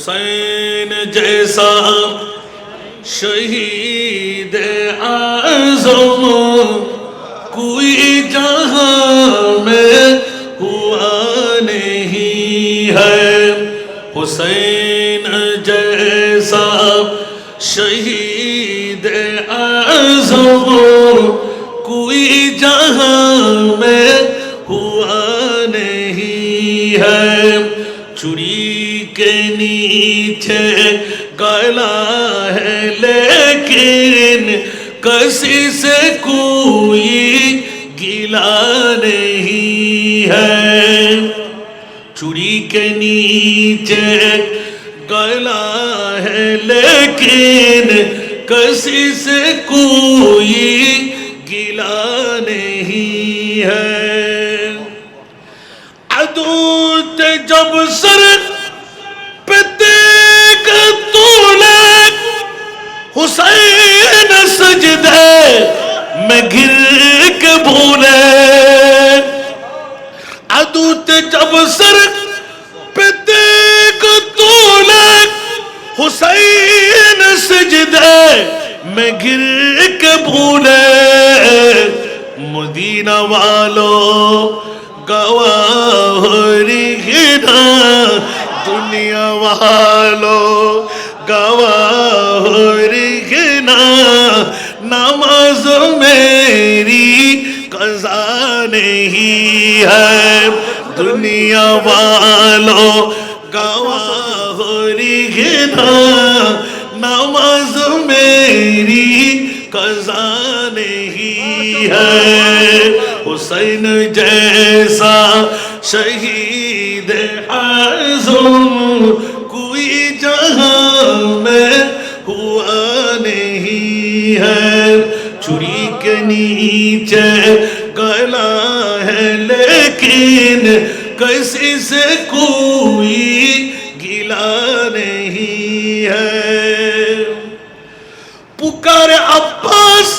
حسین جیسا شہید اعظم کوئی جہاں میں ہوا نہیں ہے، حسین جیسا شہید اعظم کوئی جہاں میں ہوا نہیں ہے، چوری کے نیچے گلا ہے لیکن کسی سے کوئی گلا نہیں ہے، چوری کے نیچے گلا ہے لیکن کسی سے کوئی گلا نہیں ہے، عدو تے جب سر پہ دیکھ طولے حسین سجدے میں گر کے بھولے، عدو تے جب سر پہ دیکھ طولے حسین سجدے میں گر کے بھولے، مدینہ والو گواہ رہنا، دنیا والو گواہ رہنا، نماز میری قضا نہیں ہے، دنیا والو گواہ رہنا، نماز میری قضا نہیں ہے، حسین جیسا شہید اعظم کوئی جہاں میں ہوا نہیں ہے، چوری کے نیچے گلا ہے لیکن کسی سے کوئی گلا نہیں ہے، پکار عباس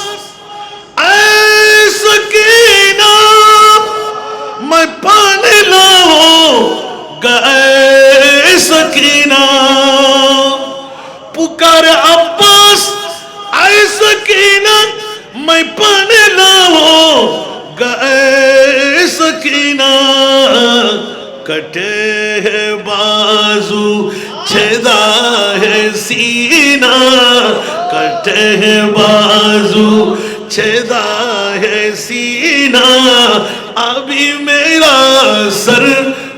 اے سکینہ میں پانے لاؤں گا اے سکینہ، پکار عباس اے سکینہ میں پانے لاؤں گا اے سکینہ، کٹے ہے بازو چھیدا ہے سینہ، کٹے ہے بازو چھیدا ہے سینہ، ابھی میرا سر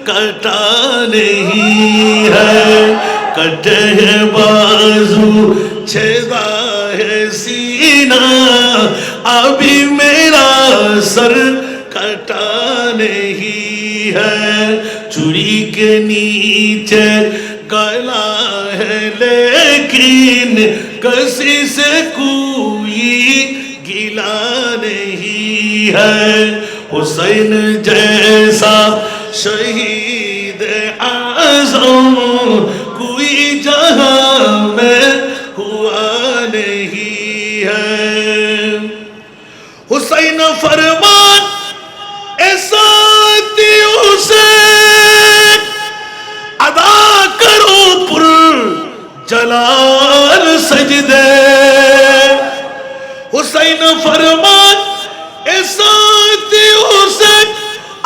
کٹا نہیں ہے، کٹے ہے بازو چھیدا ہے سینہ، ابھی میرا سر کٹا نہیں ہے، چوری کے نیچے گلا ہے لیکن کسی سے کوئی گلا نہیں ہے، حسین جیسا شہید اعظم کوئی جہاں میں ہوا نہیں ہے، حسین فرمان اے ساتھیوں سے ادا کرو پر جلال سجدے، حسین فرمان اے ساتھیوں سے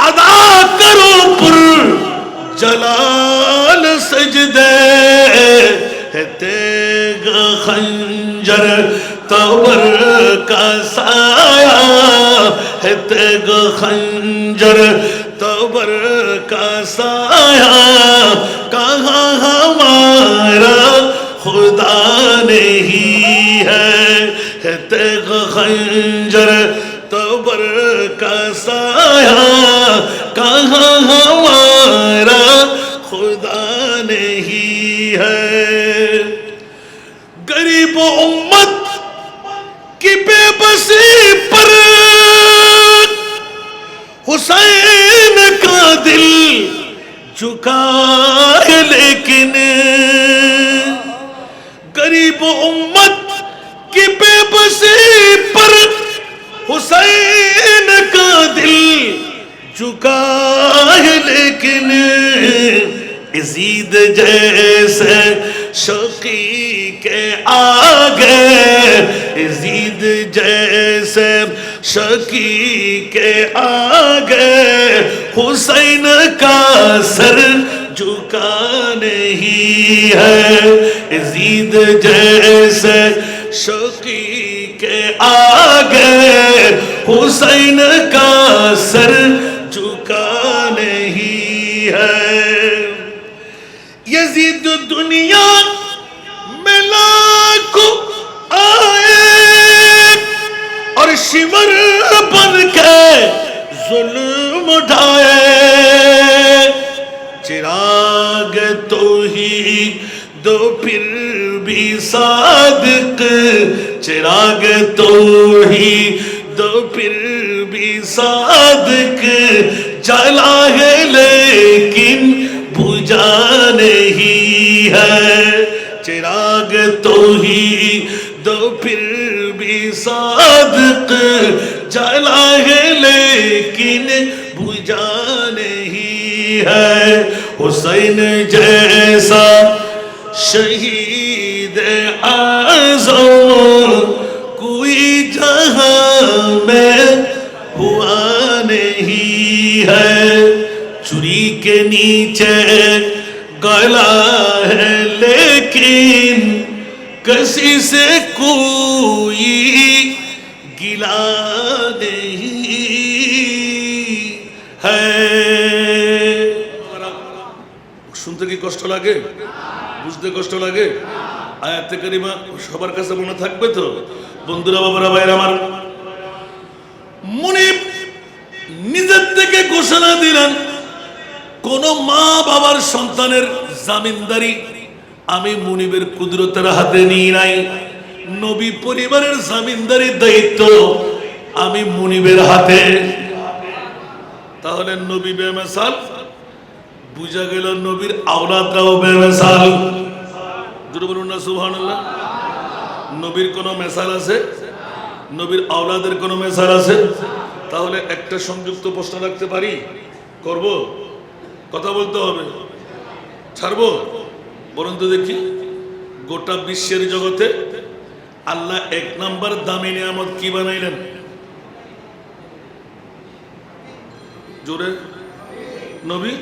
ادا کرو پر جلال سجدے، ہے تیغ خنجر تبر کا سایہ، ہے تیغ خنجر تبر کا سایہ، کہاں ہمارا خدا نہیں ہے تیغ خنجر تبر کا سایہ، کہاں ہمارا خدا نہیں ہے، غریب امت کی بے بسی پر حسین کا دل جھکا ہے لیکن، غریب امت کی بے بسی پر حسین کا دل جھکا ہے لیکن Yazid जैसे शौकी के आगे, यजीद जैसे शौकी के आगे हुसैन का सर झुका नहीं है। यजीद जैसे शौकी के आगे हुसैन का सर झुका नहीं है। यजीद दुनिया में लाखों आए और शिमर बन के जुल्म उठाए, चिराग तो ही दो फिर भी सादिक, चिराग तो ही दो फिर भी सादिक, जला है लेकिन बुझा नहीं है। चिराग तो ही दो फिर भी सादिक, जला है लेकिन बुझा नहीं है। हुसैन जैसा शहीद आज़म कोई जहां में हुआ नहीं है। छुरी के नीचे गला है लेकिन किसी से कोई गिला नहीं है। শুনতে কি কষ্ট লাগে? বুঝতে কষ্ট লাগে? আয়াতে কারিমা সবার কাছে মনে থাকবে তো? বন্ধুরা, বাবারা, ভাইরা আমার, মুনিব নিজের থেকে ঘোষণা দিলেন, কোন মা বাবার সন্তানের জামিনদারি আমি মুনিবের কুদরতের হাতে নিই নাই। নবী পরিবারের জামিনদারির দায়িত্ব আমি মুনিবের হাতে। তাহলে নবী বেমিসাল, বুঝা গেল নবীর আওলাদরাও বেমিসাল। জোরে বলুন না সুবহানাল্লাহ। নবীর কোন মেসাল আছে? নবীর আওলাদের কোন মেসাল আছে? তাহলে একটা সংযুক্ত প্রশ্ন রাখতে পারি? করব? কথা বলতে হবে? ছাড়বো? বলুন তো দেখি, গোটা বিশ্বের জগতে আল্লাহ এক নাম্বার দামি নিয়ামত কি বানাইলেন? জোরে। নবী।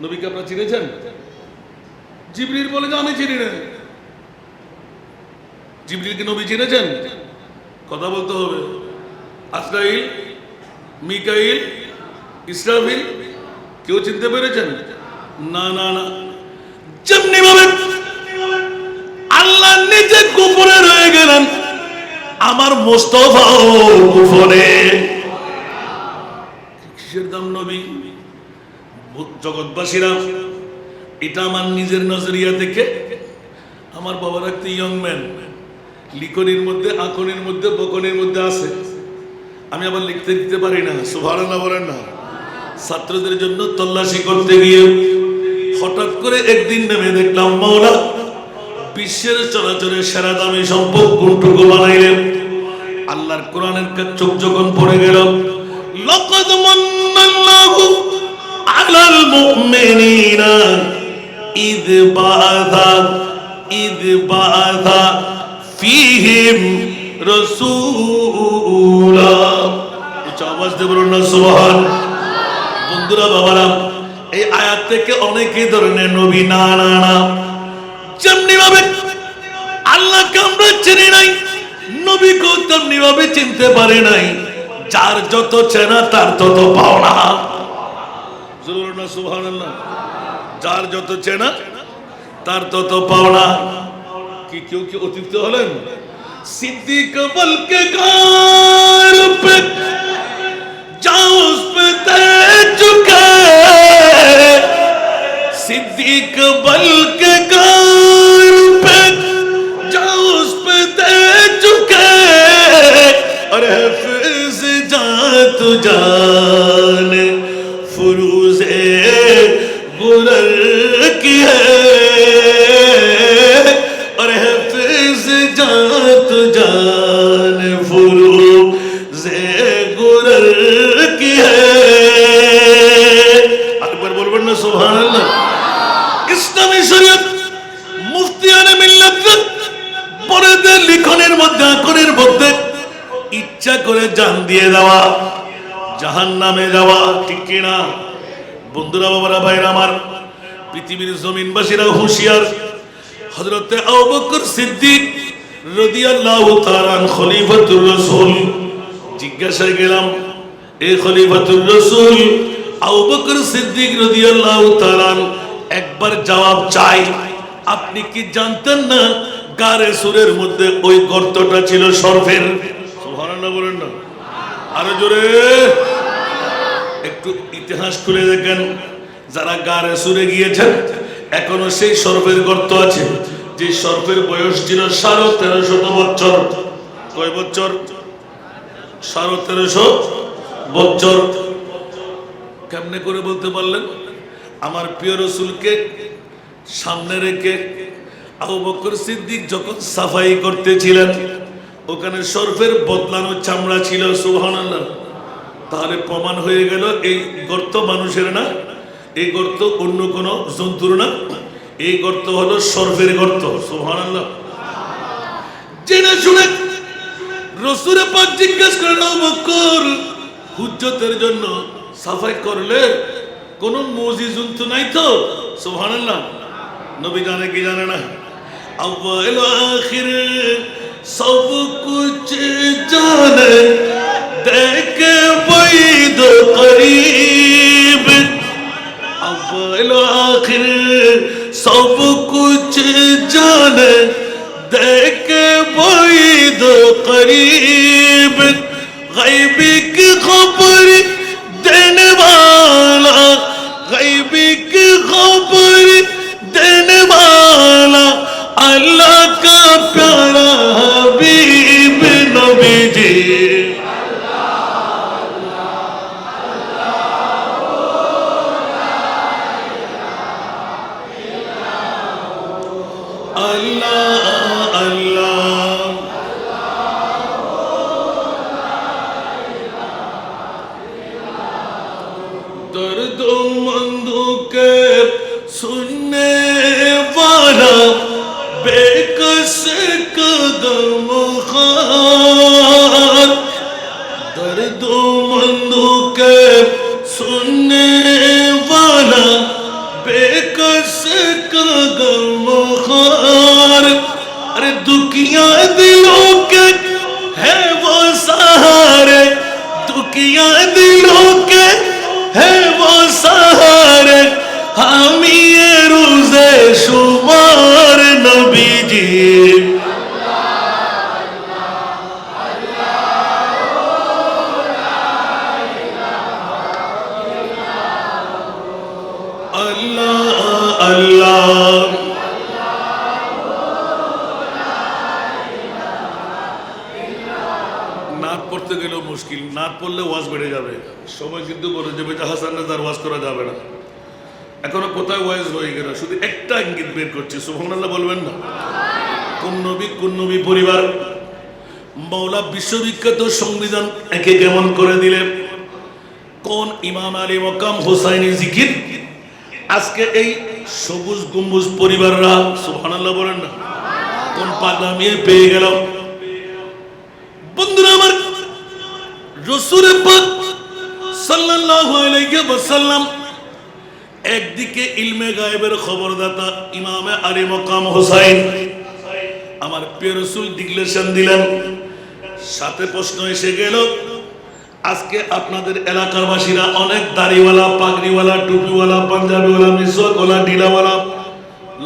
নবীকে আপনারা চিনেছেন? জিবরিল বলে যে আমি চিনি না। জিবরিলকে নবী চিনেছেন? কথা বলতে হবে। আজরাইল, মিকাইল, ইসরাফিল কেউ চিনতে পেরেছেন? না না না। যেমনি ভাবে আল্লাহ নিজে গোপনে রয়ে গেলেন, আমার মুস্তাফাও গোপনে। কিসের দাম নবী? জগৎবাসীরা, এটা আমার নিজের নজরিয়া থেকে, আমার বাবার একটা ইয়ং ম্যান লিখনির মধ্যে, আঁকনির মধ্যে, বকনির মধ্যে আছে। আমি আবার লিখতে দিতে পারি না। সুবহানাল্লাহ বলেন না। ছাত্রদের জন্য তল্লাশি করতে গিয়ে হঠাৎ করে একদিন নেমে দেখলাম মাওলা বিশ্বের চরাচরের সেরা দামি সম্পদ কোনটুকু বানাইলেন। আল্লাহর কোরআনের চোখ যখন পড়ে গেল, লাকাদ মান্নাল্লাহু আলাল মুমিনিনা ইয বাআথা ফীহিম রাসূলা। উচ্চ আওয়াজ দিয়ে বলুন না সুবহান। বন্ধুরা, বাবারা, এই আয়াত থেকে অনেকেই ধরনের নবী না না না। যেমনি ভাবে আল্লাহকে আমরা চিনি নাই, নবীকেও তেমনি ভাবে চিনতে পারে নাই। যার যত চেনা তার তত পাওনা। জোরে না সুবহানাল্লাহ। যার যত চেনা তার তত পাওনা। কি কেউ কি অতিরিক্ত হলেন? সিদ্দিক বলকে গার পে जाओ उस पे तैर चुके, सिद्दीक बल के गार पे जाओ उस पे तैर चुके, और हफीज जात जान फुरूज़े गुरर की है, और हफीज जात जान फुरूज़े गुरर की है। अकबर बोलबेन ना सुभान अल्लाह। ইচ্ছা করে জান দিয়ে দেওয়া, জাহান্নামে যাওয়া, ঠিক কিনা? বন্ধুরা, বাবারা, ভাইরা আমার, পৃথিবীর জমিনবাসীরা হুঁশিয়ার। হযরতে আবু বকর সিদ্দিক রাদিয়াল্লাহু তাআলা খলিফাতুর রাসূল, জিজ্ঞাসায় গেলাম, এ খলিফাতুর রাসূল আবু বকর সিদ্দিক রাদিয়াল্লাহু তাআলা, একবার জবাব চাই, আপনি কি জানতেন না গারে সুরের মধ্যে ওই গর্তটা ছিল সর্ফের? সুবহানাল্লাহ বলেন না, আরো জোরে। একটু ইতিহাস খুলে দেখেন, যারা গারে সুরে গিয়েছেন এখনো সেই সর্ফের গর্ত আছে, যে সর্ফের বয়স ছিল 1350 বছর। কয় বছর? 1350 বছর। কেমনে করে বলতে পারলেন? আমার প্রিয় রাসূলকে সামনে রেখে আবু বকর সিদ্দিক যখন সাফাই করতেছিলেন, ওখানে সর্ফের বদলানো চামড়া ছিল। সুবহানাল্লাহ। তাহলে প্রমাণ হয়ে গেল এই গর্ত মানুষের না, এই গর্ত অন্য কোন জন্তুর না, এই গর্ত হলো সর্ফের গর্ত। সুবহানাল্লাহ। জেনে শুনে রাসূলের পাক জিজ্ঞেস করেন, আবু বকর, হুজ্জতের জন্য সাফাই করলে কোন মুজিজুন তো নাই তো? সুবহানাল্লাহ। নবী জানে কি জানে না? अव्वल आखिर सब कुछ जाने, देखे बैद करीब। अव्वल आखिर सब कुछ जाने, देखे बैद करीब। गैबी की खबर देने वाला, गैबी की खबर देने वाला, अल्लाह का प्यारा हबीब नबी जी। अल्लाह अल्लाह दर्दमंदों के सुनने वाला, बेकस का गमखार। दर्दमंदों के सुनने वाला, बेकस का गमखार। अरे दुखिया दिलों के है वो सहारे, दुखिया दिलों के है वो सहारे, हम ये रोज़े शुमार नबी जी। अल्लाह अल्लाह নাত পড়তে গেলেও মুশকিল, নাত পড়লে ওয়াজ বেড়ে যাবে। সবাই কিন্তু বলে যাবে যে হাসানের দ্বার ওয়াজ করা যাবে না। এখনো কোথায় ওয়াজ হয়ে গেল, শুধু একটা ইঙ্গিত বের করছি। সুবহানাল্লাহ বলবেন না? কোন নবী পরিবার? মাওলা বিশ্ববিখ্যাত সংবিধান একে কেমন করে দিলেন? কোন ইমাম আলী মকাম হোসাইনি জিকির আজকে এই সবুজ গম্বুজ পরিবাররা, সুবহানাল্লাহ বলেন না, কোন পাগলামি পেয়ে গেল? বন্ধুরা আমার, রাসূল পাক সাল্লাল্লাহু আলাইহি ওয়াসাল্লাম একদিকে ইলমে গায়েবের খবরদাতা ইমামে আলী মকাম হোসাইন, আমার প্রিয় রাসূল ডিক্লেরেশন দিলেন। সাথে প্রশ্ন এসে গেল, আজকে আপনাদের এলাকার বাসীরা অনেক দাড়িওয়ালা, পাগড়িওয়ালা, টুপিওয়ালা, পাঞ্জাবিওয়ালা, মিসওয়াকওয়ালা, ঢিলাওয়ালা,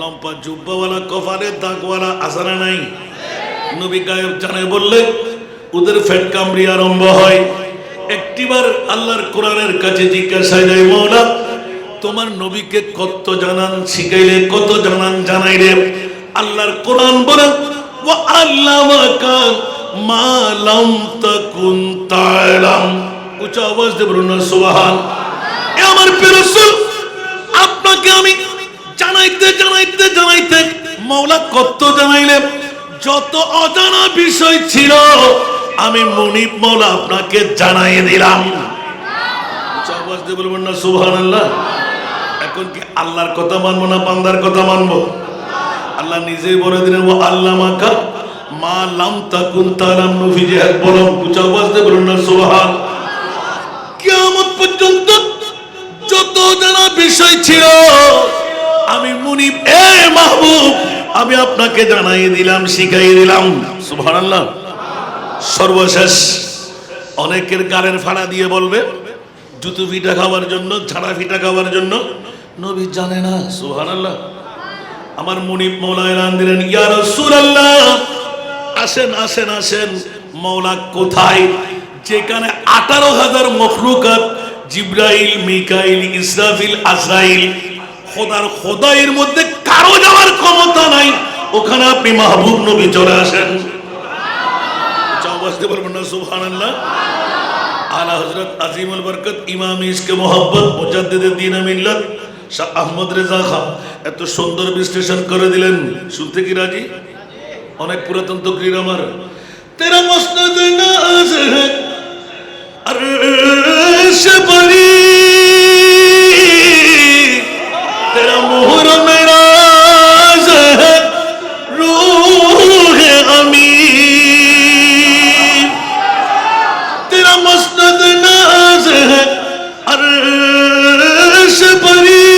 লম্পা জুব্বাওয়ালা, কপালে দাগওয়ালা আছে না নাই? নবী গায়েব জানে বললে ওদের ফেট কামড়ি আরম্ভ হয়। একটিবার আল্লাহর কোরআনের কাছে জিজ্ঞাসা যায়, মওলা তোমার নবীকে কত জানান শিখাইলে, কত জানান জানাইলে? আল্লাহর কোরআন বলে, ওয়া আল্লামাকা মা লাম তাকুন তা'লাম। উচ্চ আওয়াজ দিয়ে বলুন না সুবহান। এ আমার প্রিয় রাসূল, আপনাকে আমি জানাইতে জানাইতে জানাইতে মাওলা কত জানাইলে, যত অজানা বিষয় ছিল আমি মুনিব মাওলা আপনাকে জানাই দিলাম। উচ্চ আওয়াজ দিয়ে বলবেন না সুবহানাল্লাহ। এখন কি আল্লাহর কথা মানবো না বান্দার কথা মানবো? আল্লাহ নিজেই বলে দিলেন, ওয়া আল্লামাকা মা লাম তাকুন তালাম নবী যে বলুন উচ্চ আওয়াজ দিয়ে বলুন না সুবহান। কিয়ামত পর্যন্ত যত জানা বিষয় ছিল আমি মুনিব এ মাহবুব আমি আপনাকে জানাই দিলাম, শিখাই দিলাম। সুবহানাল্লাহ। সর্বশেষ অনেকের গালের ফাড়া দিয়ে বলবে জুতো ফিটা খাওয়ার জন্য, ঝাড়া ফিটা খাওয়ার জন্য, নবী জানে না। সুবহানাল্লাহ। আমার মুনিব মওলা এলান দিলেন, ইয়া রাসূলুল্লাহ আসেন আসেন আসেন। মওলা কোথায়? যেখানে 18,000 মখলুকাত জিবরাইল, মিকাইল, ইসরাফিল, আজরাইল, খোদার খোদাইয়ের মধ্যে কারো যাওয়ার ক্ষমতা নাই, ওখানে আপনি মাহবুব নবী চলে আসেন। বুঝতে পারবেন না? সুবহানাল্লাহ। আলা হযরত আজিমুল বরকত ইমাম ইশকে মোহাব্বত মুজাদ্দিদে দ্বীন মিল্লাত শাহ আহমদ রেজা খান এত সুন্দর বিশ্লেষণ করে দিলেন। শুনতে কি রাজি? অনেক পুরাতন তকরীর আমার। তেরা মসনদ নাজ है अर्श बरी तेरा मोहर मेराज है रूह अमीर तेरा मसनद नाज है अर्श बरी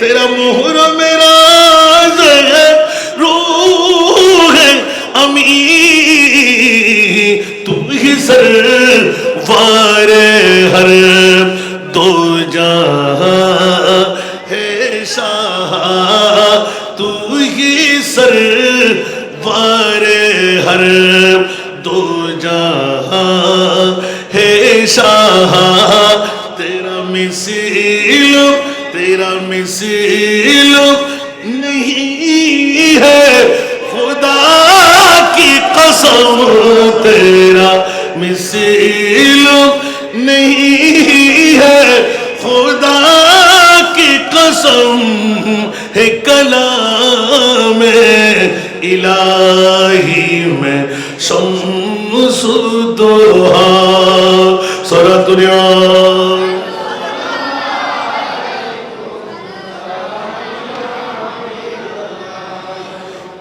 तेरा मोहर मेराज है रूह अमीर तू ही सरवार हर दो जहां है शाह तू ही सरवार हर दो जहां है शाह तेरा मिसिल नहीं है खुदा की कसम तेरा मिसिल नहीं है खुदा की कसम है कलाम इलाही में शम्सुद्दोहा सारा दुनिया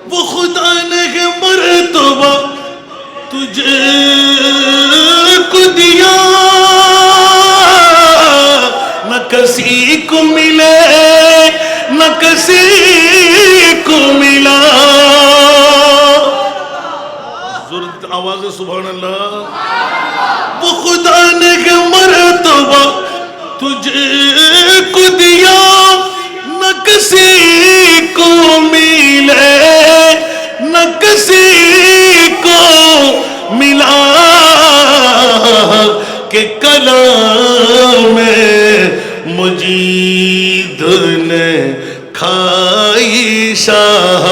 वो खुदा ने मर्तबा तुझे को दिया न किसी को मिले न किसी को मिला। जोर आवाज है सुभान अल्लाह। वो खुदा ने मर्तबा तुझे को दिया न किसी को मिले न किसी को मिला के कलाम मुजीद ने खाई शाह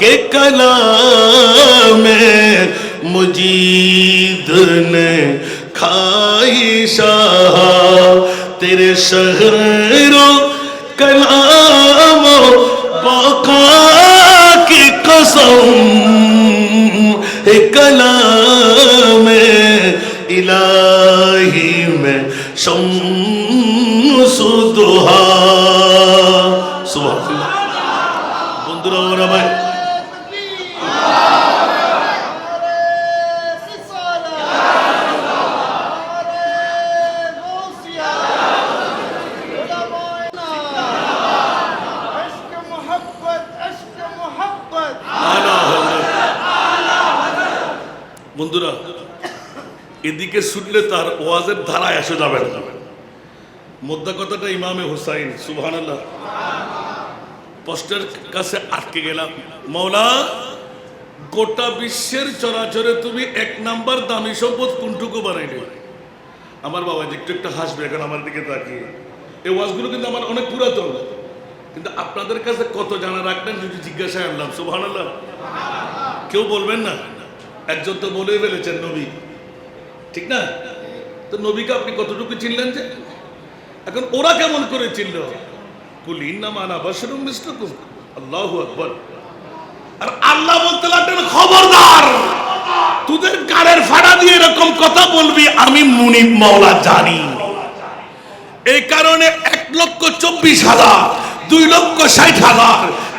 के कलाम मुजीद ने खाई शाह तेरे शहरो कलामो बाका की कसम है कलाम इलाही में शम्सुद्दोहा। सुभान अल्लाह। बंधुरा ओरा भाई বন্ধুরা এদিকে শুনলে তার ওয়াজের ধারায় এসে যাবেন। মোদ্দা কথাটা ইমামে হুসাইন সুবহানাল্লাহ পোস্টের কাছে আটকে গেলাম। মওলা গোটা বিশ্বের চরাচরে তুমি 1 নাম্বার দামি সম্পদ কোনটুকু বানাইলে? আমার বাবা একটু একটু হাসবে এখন আমার দিকে তাকিয়ে। এই ওয়াজগুলো কিন্তু আমার অনেক পুরাতন, কিন্তু আপনাদের কাছে কত জানা রাখবেন যদি জিজ্ঞাসায় আনলাম। সুবহানাল্লাহ। কেউ বলবেন না? একজন তো বলেই ফেলেছেন নবী, ঠিক না? তো নবীকে আপনি কতটুকু চিনলেন? যে এখন ওরা কেমন করে চিনল? কুল ইন্নামা আনা বাশারুম মিসলুকুম। আল্লাহু আকবার। আর আল্লাহ বলতে লাগলেন খবরদার তোদের গালের ফাড়া দিয়ে এরকম কথা বলবি আমি মুনিব মাওলা জানি। এই কারণে 1,24,000 2,60,000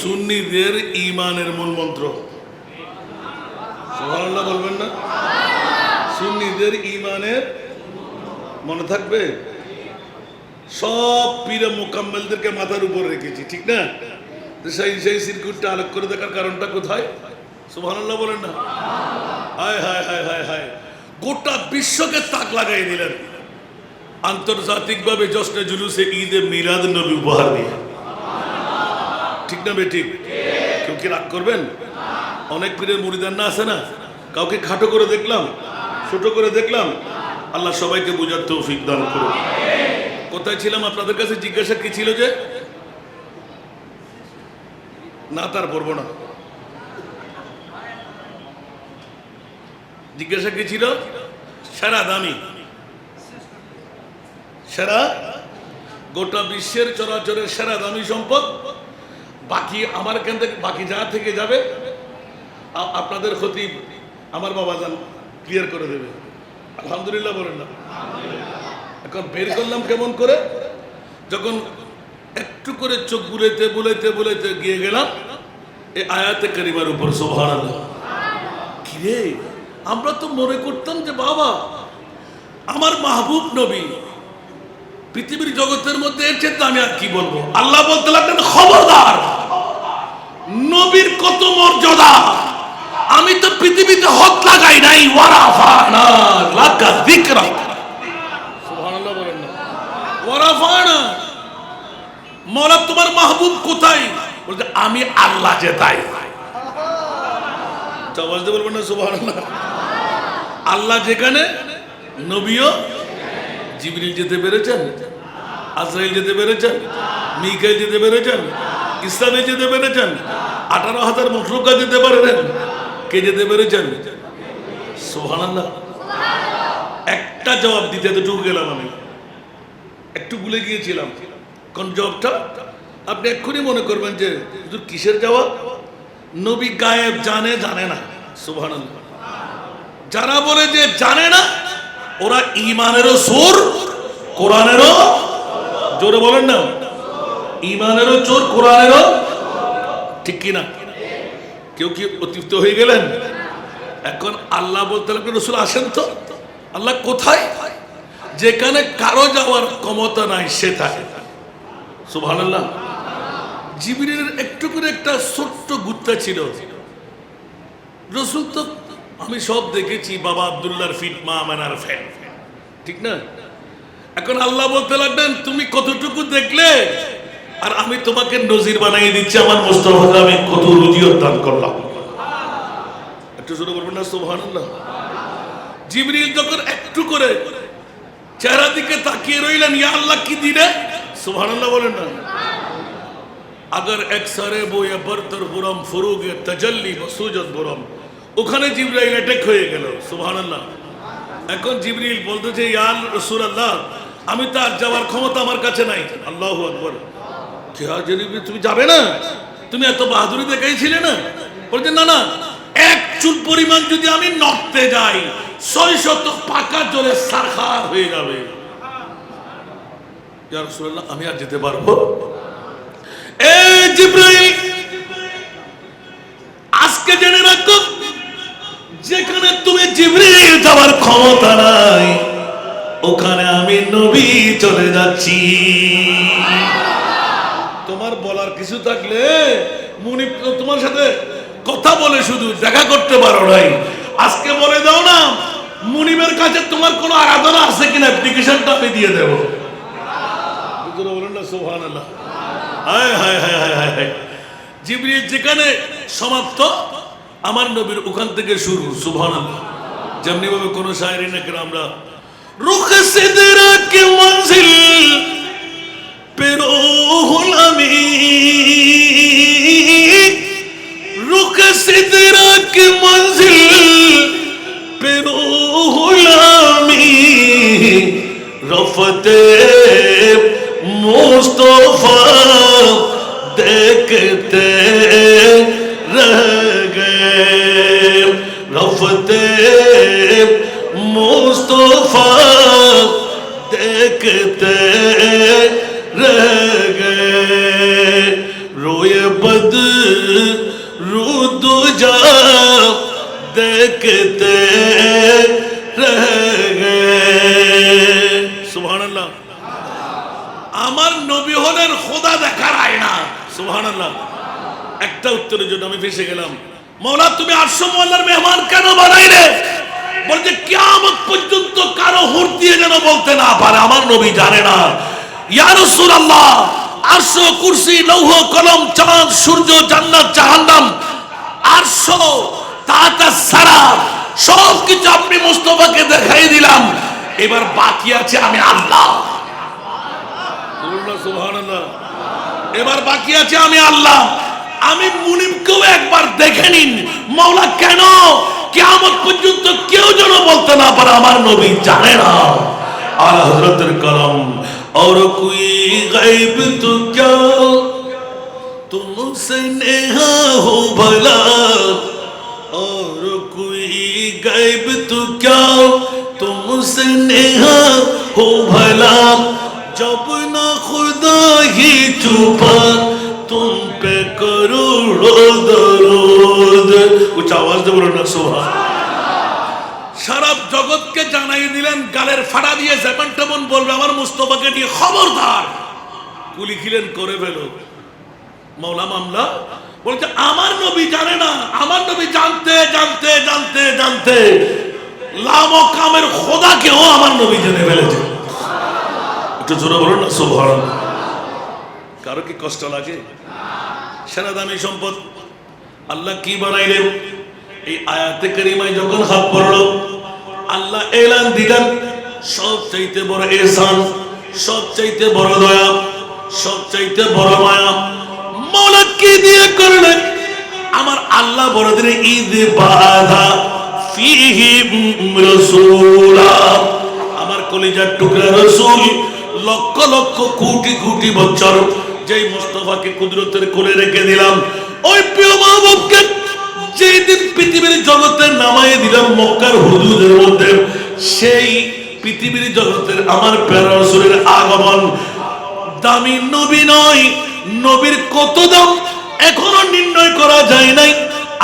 সুন্নিদের ঈমানের মূল মন্ত্র। সুবহানাল্লাহ বলবেন না? সুন্নিদের ঈমানের মনে থাকবে। সব পীরে মোকাম্মেলদেরকে মাথার উপর রেখেছি, ঠিক না? সেই সেই সিরকুটটা আলোক করে দেখার কারণটা কোথায়? সুবহানাল্লাহ বলেন না? হায় হায় হায় হায় হায়, গোটা বিশ্বকে তাক লাগাই দিলেন আন্তর্জাতিকভাবে জশ্নে জুলুসে ঈদে মিলাদ নবী উপহার দিয়ে। ঠিক না বেঠিক? কেউ কি রাগ করবেন? অনেক পীরের মুরিদান্না আছে না, কাউকে খাটো করে দেখলাম, ছোট করে দেখলাম। আল্লাহ সবাইকে বুঝার তৌফিক দান করুন। কোথায় ছিলাম? আপনাদের কাছে জিজ্ঞাসা কি ছিল যে না, তার পড়বো না। জিজ্ঞাসা কি ছিল? সেরা দামি, সেরা, গোটা বিশ্বের চরাচরের সেরা দামি সম্পদ। বাকি আমার এখান থেকে বাকি যা থেকে যাবে আপনাদের খতিব আমার বাবা জান ক্লিয়ার করে দেবে। আলহামদুলিল্লাহ বলেন না? এখন বের করলাম কেমন করে? যখন একটু করে চোখ বুলাইতে বুলাইতে বুলাইতে গিয়ে গেলাম এই আয়াতে কারিমার উপর। সুবহানাল্লাহ। কি রে, আমরা তো মনে করতাম যে বাবা আমার মাহবুব নবী পৃথিবীর জগতের মধ্যে এর চেয়ে আমি আর কি বলবো। আল্লাহ বলতে লাগলেন খবরদার, নবীর কত মর্যাদা, আমি তো পৃথিবীতে হক লাগাই নাই। ওয়ারাফানা লাকা যিকরা। সুবহানাল্লাহ বলেন না? ওয়ারাফানা, মওলা তোমার মাহবুব কোথায়? বলতে আমি আল্লাহ যে তাই। আওয়াজ দিয়ে বলবেন না সুবহানাল্লাহ? আল্লাহ যেখানে নবীও। জিবরিল যেতে পেরেছেন? আজরাইল যেতে পেরেছেন? মিকাইল যেতে পেরেছেন? ইসরাফিল যেতে পেরেছেন? 18,000 মখলুকা যেতে পারেন? কে যেতে পেরেছেন? সুবহানাল্লাহ। একটা জবাব দিতে এতটুকু গেলাম, আমি একটু ভুলে গিয়েছিলাম। কোন জবাবটা? আপনি এক্ষুনি মনে করবেন যে হুজুর কিসের জবাব? নবী গায়েব জানে, জানে না। সুবহানাল্লাহ। যারা বলে যে জানে না, ওরা ঈমানেরও চোর, কোরআনেরও। জোরে বলেন না? ঈমানেরও চোর, কোরআনেরও। ঠিক কি না? কেউ কি অতিরিক্ত হয়ে গেলেন? এখন আল্লাহ বলতে লাগলেন রাসূল আসেন তো। আল্লাহ কোথায়? যেখানে কারো যাওয়ার ক্ষমতা নাই সে থাকে। সুবহানাল্লাহ। জিবরিলের একটু করে একটা ছোট্ট গুত্তা ছিল। রাসূল তো আমি সব দেখেছি, বাবা আব্দুল্লাহর ফিট, মা আমেনার ফ্যান, ঠিক না? এখন আল্লাহ বলতে লাগলেন তুমি কতটুকু দেখলে, আর আমি তোমাকে নজির বানিয়ে দিচ্ছি আমার মুস্তাফাকে আমি কত রুজিয়ত দান করলাম। একটু শুরু করবেন না সুবহানাল্লাহ? জিবরিল যখন একটু করে চেহারা দিকে তাকিয়ে রইলেন, ইয়া আল্লাহ কি দিলে? সুবহানাল্লাহ বলেন না? अगर एक सरे बोया बरतर बुरम फुरुगे तजल्ली बसुजत बुरम, ওখানে জিবরাইল অ্যাটাক হয়ে গেল। সুবহানাল্লাহ। এখন জিবরিল বলতেছে ইয়া রাসূলুল্লাহ আমি তো আর যাওয়ার ক্ষমতা আমার কাছে নাই। আল্লাহু আকবার। কে জিবরিল তুমি যাবে না? তুমি এত বাহাদুরি দেখাইছিলে না? বলছে না না, এক চুল পরিমাণ যদি আমি নড়তে যাই 600 পাকা জলে সারখার হয়ে যাবে। ইয়া রাসূলুল্লাহ আমি আর যেতে পারবো? এ জিবরাইল আজকে জেনে রাখো, যেখানে তুমি জিবরিল যাওয়ার ক্ষমতা নাই ওখানে আমি নবী চলে যাচ্ছি। তোমার বলার কিছু থাকলে মুনিব তোমার সাথে কথা বলে শুধু দেখা করতে পারো নাই, আজকে বলে দাও না মুনিবের কাছে তোমার কোনো আরাধনা আছে কিনা, অ্যাপ্লিকেশনটা আমি দিয়ে দেবো। বলেন না সুবহানাল্লাহ। হায় হায় হায় হায় হায়। জিবরিল যেখানে সমাপ্ত আমার নবীর ওখান থেকে শুরু। সুবহানাল্লাহ। যেমনি ভাবে কোন শায়রি নাকি আমরা রুখ সিদরা কি মঞ্জিল পে রূহুল আমিন, রুখ সিদরা কি মঞ্জিল পে রূহুল আমিন, রফতে মুস্তফা দেখতে रह गए, रफ़ते मुस्तफ़ा देखते रह गए, रोए बदरूद जा देखते रह गए सुबहानाल्लाह আমার নবী হলেন খোদা দেখার আয়না সুবহানাল্লাহ একটা উত্তরের জন্য আমি ফেসে গেলাম মওলা তুমি আরশ মোয়াল্লার মেহমান কেন বানাইলে বলতে কিয়ামত পর্যন্ত কারো হুঁট দিয়ে যেন বলতে না পারে আমার নবী জানে না ইয়া রাসূলুল্লাহ আরশ কুরসি লৌহ কলম চাঁদ সূর্য জান্নাত জাহান্নাম আরশ তাতা সারা সব কিছু আপনি মুস্তাফাকে দেখাই দিলাম এবার বাকি আছে আমি আল্লাহ সুবহানাল্লাহ এবার বাকি আছে আমি আল্লাহ আমি মুনিমকেও একবার দেখে নিন মাওলা কেন কিয়ামত পর্যন্ত কেউ যেন বলতে না পারে আমার নবী জানে না আলা হযরতের কালাম और कोई गायब तो क्या तुमसे नेहा हो भला और कोई गायब तो क्या तुमसे नेहा हो भला जब ना खुदा ही छुपा तुम पे करोड़ों दरूद कुछ आवाज दे बोलो ना सुभान সারা জগৎকে জানাই দিলেন গালের ফাড়া দিয়ে যেমন তেমন বলবে আমার মুস্তাফাকে নিয়ে খবরদার কুলি খিলেন করে ফেলো মাওলা মামলা বলতে আমার নবী জানে না আমার নবী জানতে জানতে জানতে জানতে লামকামের খোদাকেও আমার নবী জেনে ফেলেছে একটু জোরে বলুন না সুবহানাল্লাহ কারো কি কষ্ট লাগে সেরা দামি সম্পদ আল্লাহ কি বানাইলেন এই আয়াতে কারিমায় যখন হাত পড়লো আল্লাহ এলান দিলেন সবচাইতে বড় ইহসান সবচাইতে বড় দয়া সবচাইতে বড় মায়া মাওলা কি দিয়ে করলেন আমার আল্লাহ বড় দিনে ঈদ বাধা ফিহি রাসূলা আমার কলিজার টুকরা রাসূল লক্ষ লক্ষ কোটি কোটি বছর যেই মুস্তাফাকে কুদরতের কোলে রেখে দিলাম ওই প্রিয় মাহবুবকে যেই দিন পৃথিবীর জগতে নামায়ে দিলাম মক্কার হুদুদের মধ্যে সেই পৃথিবীর জগতের আমার প্যারা রাসূলের আগমন দামি নবী নয় নবীর কত দাম এখনো নির্ণয় করা যায় নাই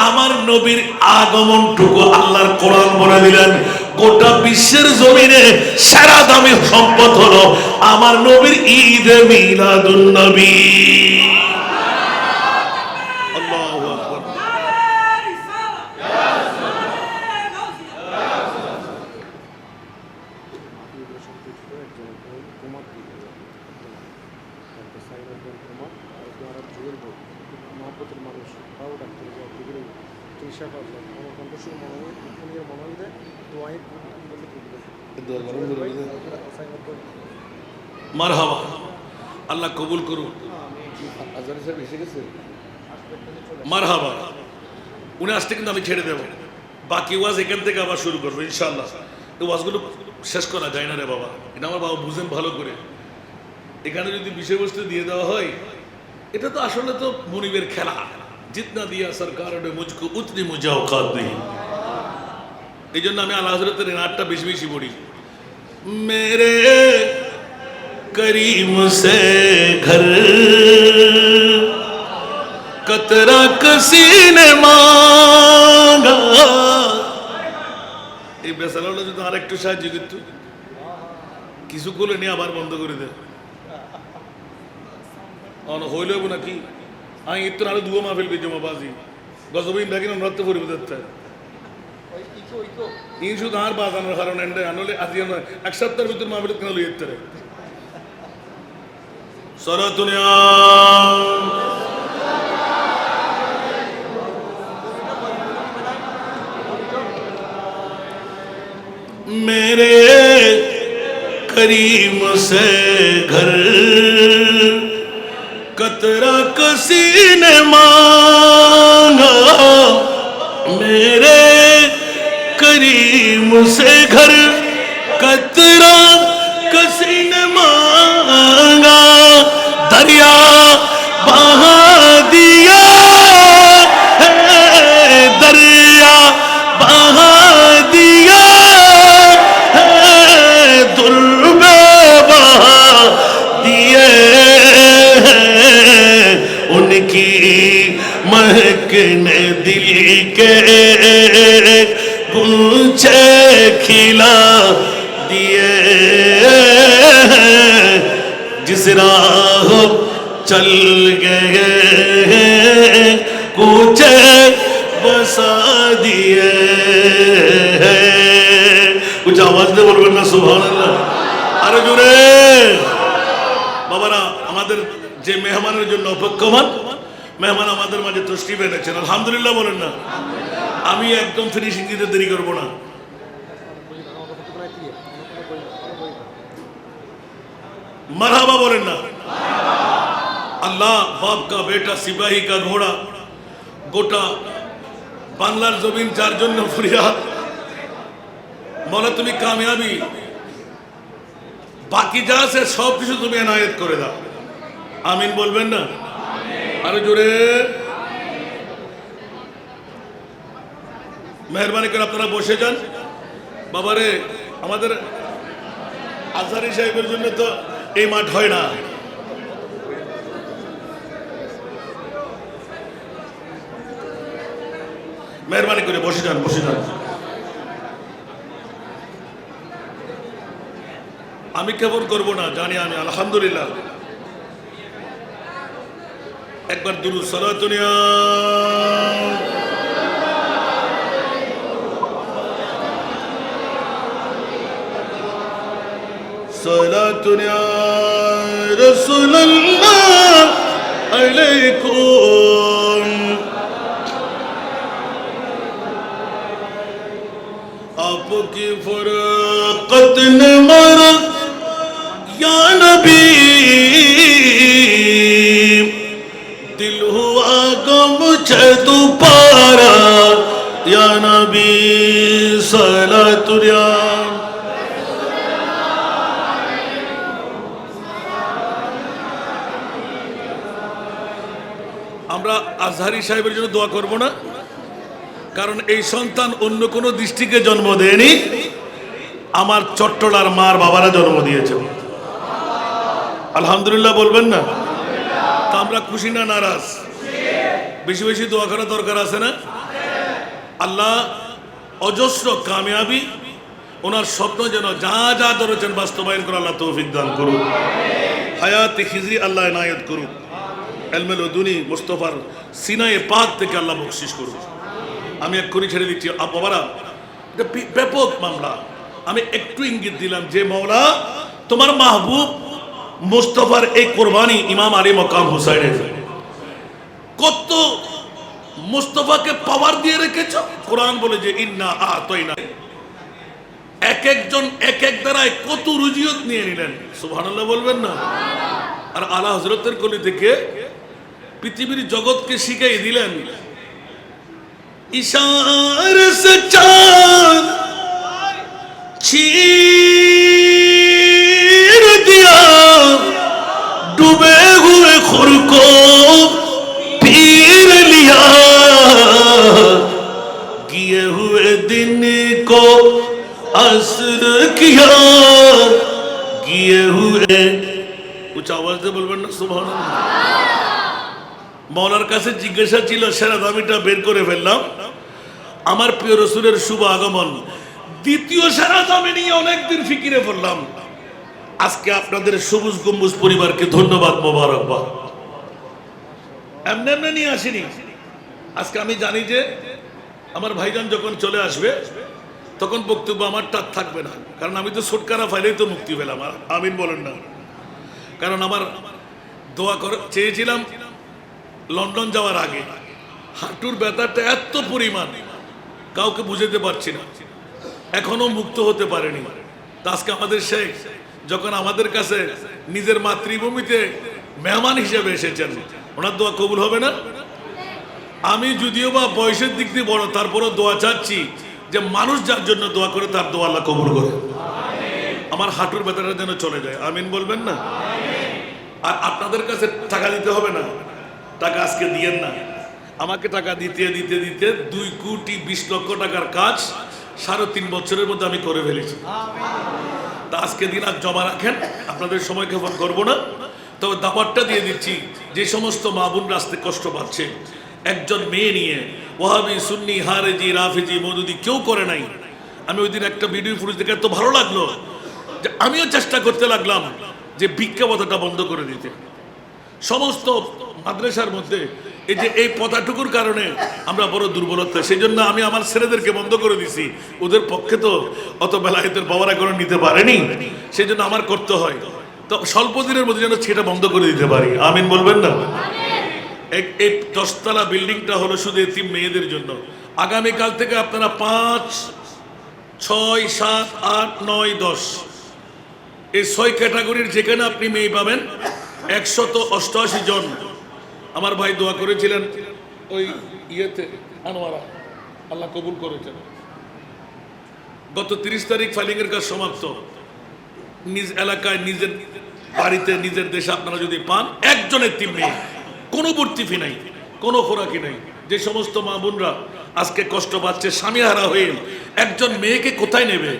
আমার নবীর আগমনটুকু আল্লাহর কোরআন বলে দিলেন গোটা বিশ্বের জমিনে সেরা দামি সম্পদ হলো আমার নবীর ঈদ মিলাদুন নবী মারহাবা আল্লাহ কবুল করুন মারহাবা উনি আসতে কিন্তু আমি ছেড়ে দেবো বাকি ওয়াজ এখান থেকে আবার শুরু করবো ইনশাআল্লাহ এই ওয়াজগুলো শেষ করা যায় না রে বাবা এটা আমার বাবা বুঝেন ভালো করে এখানে যদি বিষয়বস্তু দিয়ে দেওয়া হয় এটা তো আসলে তো মুনিবের খেলা জিতনা দিয়া সরকার ने मुझको उतनी मुझे औकात नहीं এই জন্য আমি আল্লাহ হযরতের নাটটা বেশি বেশি পড়ি मेरे करीम से घर कतरा किसी ने मांगा এই বেসালাটা যদি আরেকটু সাহায্য করত কিছু করে নিয়ে আবার বন্ধ করে দে হইল নাকি আমি ইত্তর আরো দুয়ো মাহফিল পেয়েছি বাজি গজবিন থাকি না নৃত্য পরিবর্তে ইন শুধু আর বাজানোর কারণ এন্ডে আনলে আজি আমরা এক সপ্তাহের ভিতর মাহফিল কেন লই ইত্তরে সরাতুনিয়া मेरे करीम से घर कतरा किसी ने मांगा मेरे करीम से घर कतरा किसी ने मांगा दरिया बहा दिया है दरिया बहा दिया की महकने दिल के गुलछे खिला दिए जिस राह चल गए कुछ बसा दिए कुछ आवाज दे बोलবেন না সুবহানাল্লাহ আরো জোরে বাবারা আমাদের যে মেহমানের জন্য অপেক্ষমান মেহমান আমাদের মাঝে তশরিফ এনেছেন আলহামদুলিল্লাহ বলেন না আমি একদম ফিনিশিং দিতে দেরি করব না মারহাবা বলেন না अल्लाह बाप का बेटा सिपाही का घोड़ा गोटा बांग्लार जमीन जार जन्य फरियाद मौला तुम कामयाबी बाकी जा से सब किछु तुम इनायत करे दाओ आमीन बोलबेन ना आरो जोरे मेहरबानी करे आपनारा बसे जान बाबारे आमादेर आजहारी साहेबेर जन्य तो এই মাঠ হয় না मेहरबानी करे बसे जान आमी केमन करबो ना जानी आमी आलহামদুলিল্লাহ एक बार दुरूद सलातुनिया सलातुनिया रसूलुल्लाह अलैकुम आपकी फरकत ने मारा या नबी दिल हुआ गम छू पारा या नबी सलातुनिया আমরা আজহারি সাহেবের জন্য দোয়া করব না কারণ এই সন্তান অন্য কোনো দৃষ্টিকে জন্ম দেয়নি আমার চট্টলার মার বাবারা জন্ম দিয়েছে আলহামদুলিল্লাহ বলবেন না তা আমরা খুশি না নারাজ বেশি বেশি দোয়া করা দরকার আছে না আল্লাহ অজস্র কামিয়াবি ওনার স্বপ্ন যেন যা যা ধরেছেন বাস্তবায়ন করে আল্লাহ তৌফিক দান করুন হায়াতে খিজরি আল্লাহ ইনায়েত করুন এলমে লদুনি মুস্তাফার সিনায়ে পাক থেকে আল্লাহ বকশিশ করুন আমি এক্ষুনি ছেড়ে দিচ্ছি বাবারা এটা ব্যাপক মামলা আমি একটু ইঙ্গিত দিলাম যে মওলা তোমার মাহবুব মুস্তাফার এই কুরবানি ইমাম আলী মকাম হুসাইনের কত মুস্তাফাকে পাওয়ার দিয়ে রেখেছো কোরআন বলে যে ইন্না আতাইনা এক একজন এক এক দ্বারায় কত রুজিয়ত নিয়ে নিলেন সুবহানাল্লাহ বলবেন না আর আলা হযরতের কলি থেকে পৃথিবীর জগৎকে শিখিয়ে দিলেন इशारे से चांद चीर दिया डूबे हुए खुर को पीर लिया किए हुए दिन को असर किया किए हुए कुछ आवाज दे बोलবেন না সুবহানাল্লাহ মওলার কাছে জিজ্ঞাসা ছিল সেরা দামিটা বের করে ফেললাম আমার প্রিয় রাসূলের শুভ আগমন দ্বিতীয় সেরা দামি নিয়ে অনেকদিন ফিকিরে পড়লাম আজকে আপনাদের সবুজ গম্বুজ পরিবারকে ধন্যবাদ মোবারকবাদ এমনি এমনি নিয়ে আসিনি আজকে আমি জানি যে আমার ভাইজান যখন চলে আসবে তখন বক্তব্য আমার টাক থাকবে না কারণ আমি তো ছুটকারা ফাইলেই তো মুক্তি পেলাম আমিন বলেন না কারণ আমার দোয়া করে চেয়েছিলাম লন্ডন যাওয়ার আগে হাঁটুর ব্যথাটা এত পরিমাণ কাউকে বুঝাতে পারছি না এখনো মুক্ত হতে পারেনি তা আজকে আমাদের শেখ যখন আমাদের কাছে নিজের মাতৃভূমিতে মেহমান হিসেবে এসেছেন ওনার দোয়া কবুল হবে না আমি যদিও বা বয়সের দিক দিয়ে বড় তারপরও দোয়া চাচ্ছি যে মানুষ যার জন্য দোয়া করে তার দোয়া আল্লাহ কবুল করে আমার হাঁটুর ব্যথাটা যেন চলে যায় আমিন বলবেন না আর আপনাদের কাছে টাকা দিতে হবে না টাকা আজকে দিয়েন না আমাকে টাকা দিতে দিতে দিতে 2,20,00,000 টাকার কাজ 3.5 বছরের মধ্যে আমি করে ফেলেছি তা আজকে দিন আর জমা রাখেন আপনাদের সময় ক্ষেপণ করবো না তবে দাপারটা দিয়ে দিচ্ছি যে সমস্ত মা বোন রাস্তায় কষ্ট পাচ্ছে একজন মেয়ে নিয়ে ওয়াহাবি, সুন্নি, হারেজি, রাফেজি, মওদুদি কেউ করে নাই। আমি ওই দিন একটা ভিডিও ফুটেজ দেখে এত ভালো লাগলো যে আমিও চেষ্টা করতে লাগলাম যে ভিক্ষা প্রথাটা বন্ধ করে দিতে। সমস্ত মাদ্রাসার মধ্যে এই যে এই পথাটুকুর কারণে আমরা বড় দুর্বলতা, সেই জন্য আমি আমার ছেলেদেরকে বন্ধ করে দিছি। ওদের পক্ষে তো অত বেলায়েতের বাবারা করে নিতে পারেনি, সেই জন্য আমার করতে হয়। তো স্বল্প দিনের মধ্যে যেন সেটা বন্ধ করে দিতে পারি। আমিন বলবেন না? এই 10 তলা বিল্ডিংটা হলো শুধু এতিম মেয়েদের জন্য। আগামীকাল থেকে আপনারা 5, 6, 7, 8, 9, 10 এই 6 ক্যাটাগরির যেখানে আপনি মেয়ে পাবেন 188 জন। আমার ভাই দোয়া করেছিলেন ওই ইয়েতে আনোয়ারা, আল্লাহ কবুল করেছেন। গত 30 তারিখ ফাইলিং এর কাজ সমাপ্ত। নিজ এলাকায়, নিজের বাড়িতে, নিজের দেশে আপনারা যদি পান একজনের এতিম মেয়ে, কোনো ভর্তি ফি নাই, কোনো খোরাকি নাই। যে সমস্ত মা বোনরা আজকে কষ্ট পাচ্ছে স্বামী হারা হয়ে, একজন মেয়েকে কোথায় নেবে?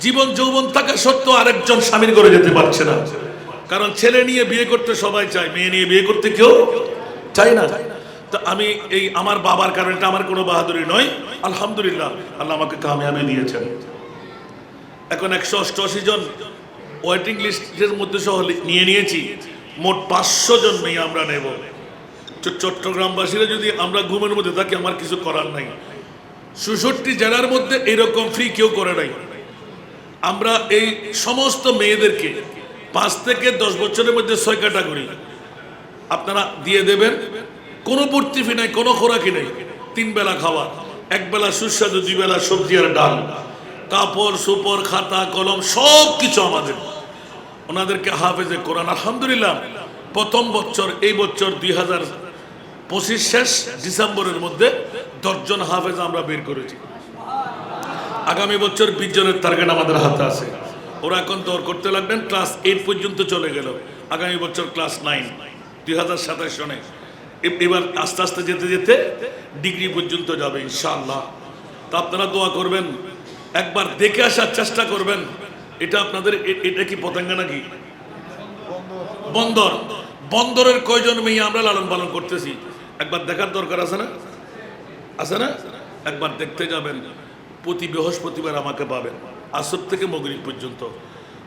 জীবন যৌবন থাকা সত্ত্বেও আরেকজন স্বামীর ঘরে যেতে পারছে না, কারণ ছেলে নিয়ে বিয়ে করতে সবাই চায়, মেয়ে নিয়ে বিয়ে করতে কেউ চায় না। তো আমি এই আমার বাবার কারণে, এটা আমার কোনো বাহাদুরি নয়, আলহামদুলিল্লাহ আল্লাহ আমাকে কামিয়াবি দিয়েছেন। এখন 188 জন ওয়েটিং লিস্টের মধ্যে সহ নিয়ে নিয়েছি। মোট 500 জন মেয়ে আমরা নেব। চট্টগ্রামবাসীরা যদি আমরা ঘুমের মধ্যে থাকি আমার কিছু করার নাই। 66 জেলার মধ্যে এরকম ফ্রি কেউ করে নাই। আমরা এই সমস্ত মেয়েদেরকে 5 থেকে 10 বছরের মধ্যে 6 ক্যাটাগরি আপনারা দিয়ে দেবেন। কোনো ভর্তি ফি নাই, কোনো খোরাকি নেই। 3 বেলা খাওয়া, 1 বেলা সুস্বাদু, 2 বেলা সবজি আর ডাল, কাপড় সুপর, খাতা কলম সব কিছু আমাদের। ওনাদেরকে হাফেজে কোরআন, আলহামদুলিল্লাহ প্রথম বছর, এই বছর 2025 শেষ ডিসেম্বরের মধ্যে 10 জন হাফেজ আমরা বের করেছি। আগামী বছর 20 জনের টার্গেট আমাদের হাতে আছে। ওরা এখন দৌড় করতে লাগবেন, ক্লাস 8 পর্যন্ত চলে গেল। আগামী বছর ক্লাস 9 2027 সনে। এবার আস্তে আস্তে যেতে যেতে ডিগ্রি পর্যন্ত যাবে ইনশাআল্লাহ। তা আপনারা দোয়া করবেন, একবার দেখে আসার চেষ্টা করবেন। এটা আপনাদের, এটা কি পতেঙ্গা নাকি বন্দর? বন্দরের কয়জন মেয়ে আমরা লালন পালন করতেছি একবার দেখার দরকার আছে না? আছে না? একবার দেখতে যাবেন। প্রতি বৃহস্পতিবার আমাকে পাবেন আসর থেকে মাগরিব পর্যন্ত।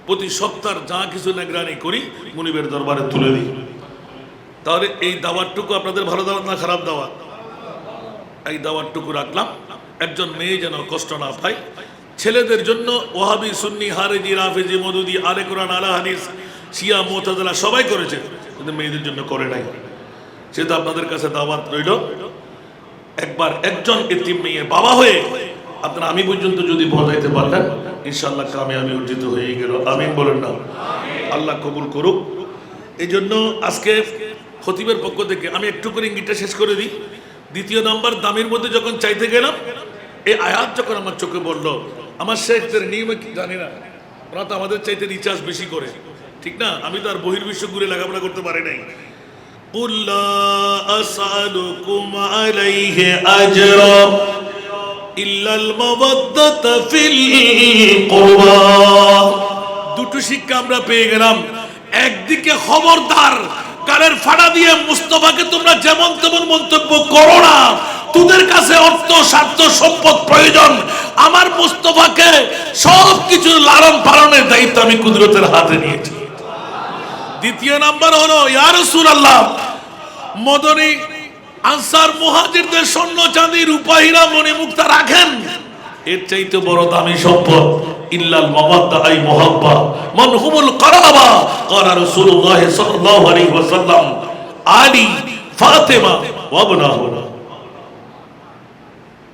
প্রতি সপ্তাহ যা কিছু নিগরানি করি মুনিবের দরবারে তুলে দিই। তাহলে এই দাওয়াতটুকু আপনাদের ভালো দাওয়াত না খারাপ দাওয়াত? এই দাওয়াতটুকু রাখলাম, একজন মেয়ে যেন কষ্ট না পায়। ছেলেদের জন্য ওয়াহাবি, সুন্নি, হারেজি, রাফেজি, মওদুদি, আলে কোরআন, আলা হাদিস, শিয়া, মুতাজিলা সবাই করেছে, কিন্তু মেয়েদের জন্য করে নাই। সেটা আপনাদের কাছে দাওয়াত রইল। একবার একজন এতিম মেয়ে বাবা হয়ে আপনারা আমি পর্যন্ত যদি পৌঁছাইতে পারলেন ইনশাআল্লাহ কামিয়াবি অর্জিত হয়ে গেল। আমিন বলেন না? আল্লাহ কবুল করুক। এই জন্য আজকে খতিবের পক্ষ থেকে আমি একটু করে ইঙ্গিতটা শেষ করে দিই। 2 নাম্বার দামের মধ্যে যখন চাইতে গেলাম, এই আয়াত যখন আমার চোখে পড়লো, আমার শেখদের নিয়মে জানি না, ওরা তো আমাদের চাইতে রিচার্জ বেশি করে, ঠিক না? আমি তো আর বহির্বিশ্ব ঘুরে লেখাপড়া করতে পারি নাই। قُلْ لَا أَسْأَلُكُمْ عَلَيْهِ أَجْرًا إِلَّا الْمَوَدَّةَ فِي الْقُرْبَى। দুটো শিক্ষা আমরা পেয়ে গেলাম। একদিকে খবরদার, কানের ফাড়া দিয়ে মুস্তাফাকে তোমরা যেমন তেমন মন্তব্য করো না। তোদের কাছে অর্থ, স্বার্থ, সম্পদ প্রয়োজন, আমার মুস্তাফাকে সবকিছু লালন পালনের দায়িত্ব আমি কুদরতের হাতে নিয়েছি। 2 নাম্বার হলো ইয়া রাসূলুল্লাহ, মদনী আনসার মুহাজিরদের স্বর্ণ চাঁদি রূপা হীরা মণি মুক্তা রাখেন, এর চাইতে বড় দামি সম্পদ ইল্লাল মাওয়াদ্দা আই মুহাব্বা মান হুমুল কারাবা ক্বালা রাসূলুল্লাহ সাল্লাল্লাহু আলাইহি ওয়াসাল্লাম আলী ফাতেমা ওয়া ইবনাহু।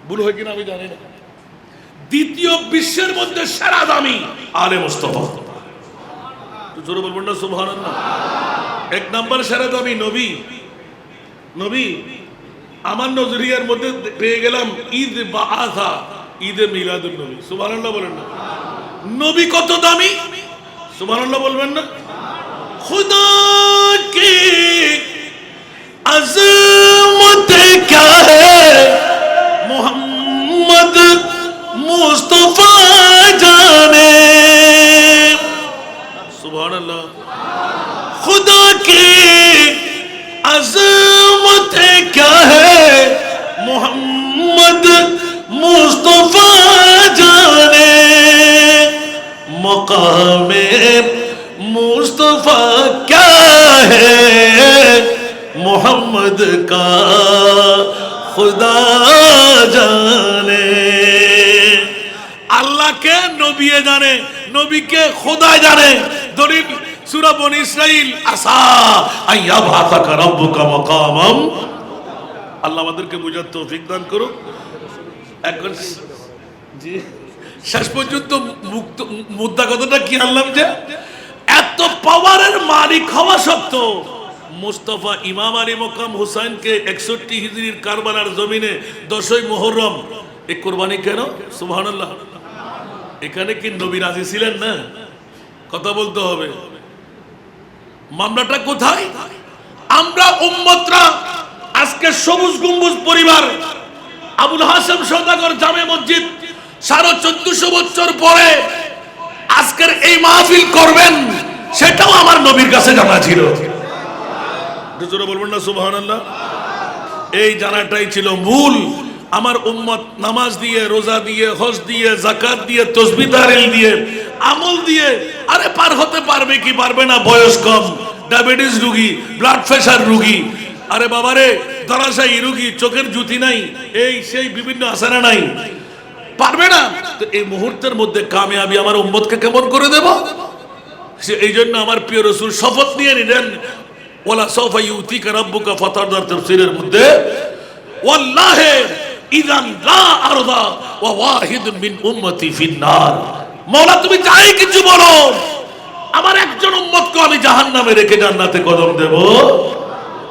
ভুল হয় কিনা আমি জানি না। দ্বিতীয় বিশ্বের মধ্যে সেরা দামি আলে মুস্তাফা। তো জোরে বলবেন না সুবহানাল্লাহ? 1 নাম্বার সেরা দামি নবী। নবী আমার নজরিয়ার মধ্যে পেয়ে গেলাম ঈদ বাআসা, ঈদে মিলাদুন নবী। সুবহানাল্লাহ বলেন না? নবী কত দামি, সুবহানাল্লাহ বলবেন না? खुदा की अज़मत क्या है, मोहम्मद मुस्तफा जाने। सुभान अल्लाह। खुदा की अज़मत क्या है, मकामे मुस्तफा क्या है मोहम्मद का खुदा जाने अल्लाह के नबी जाने नबी के खुदा जाने दलील सूरा बनी इस्राइल आसा आया भाता का रब्बुका मकामम আল্লাহ আমাদেরকে বুঝার তৌফিক দান করুন এখন জি শেষ পর্যন্ত মুদ্রা কথাটা কি আনলাম যে এত পাওয়ারের মালিক হওয়া সত্ত্বেও মুস্তাফা ইমাম আলী মকাম হুসাইনকে 61 হিজরির কারবালার জমিনে 10ই মুহররম এই কুরবানি কেন সুবহানাল্লাহ এখানে কি নবী রাজি ছিলেন না কথা বলতে হবে মামলাটা কোথায় আমরা উম্মতরা আজকে সবুজ গম্বুজ পরিবার আবুল হাসেম সওদাগর জামে মসজিদ 1450 বছর পরে আজকের এই মাহফিল করবেন সেটাও আমার নবীর কাছে জানা ছিল জোরে বলবেন না সুবহানাল্লাহ এই জানাটাই ছিল মূল আমার উম্মত নামাজ দিয়ে রোজা দিয়ে হজ দিয়ে যাকাত দিয়ে তাসবিহ তাহলিল দিয়ে আমল দিয়ে আরে পার হতে পারবে কি পারবে না বয়স কম ডায়াবেটিস রোগী ব্লাড প্রেসার রোগী আরে বাবারে দরাসাই রোগী চোখের জ্যোতি নাই এই সেই বিভিন্ন আসারা নাই পারবে না তো এই মুহূর্তের মধ্যে কামিয়াবি আমার উম্মতকে কেমন করে দেব এই জন্য আমার প্রিয় রাসূল শপথ নিয়ে নিলেন ওয়ালা সাওফা ইউতিকা রাব্বুকা ফাতারদার তাফসীরের মধ্যে ওয়াল্লাহি ইযান লা আরদা ওয়া ওয়াহিদুন মিন উম্মতি ফিন্নার মাওলা তুমি যাই কিছু বলো আমার একজন উম্মতকে আমি জাহান্নামে রেখে জান্নাতে কদম দেব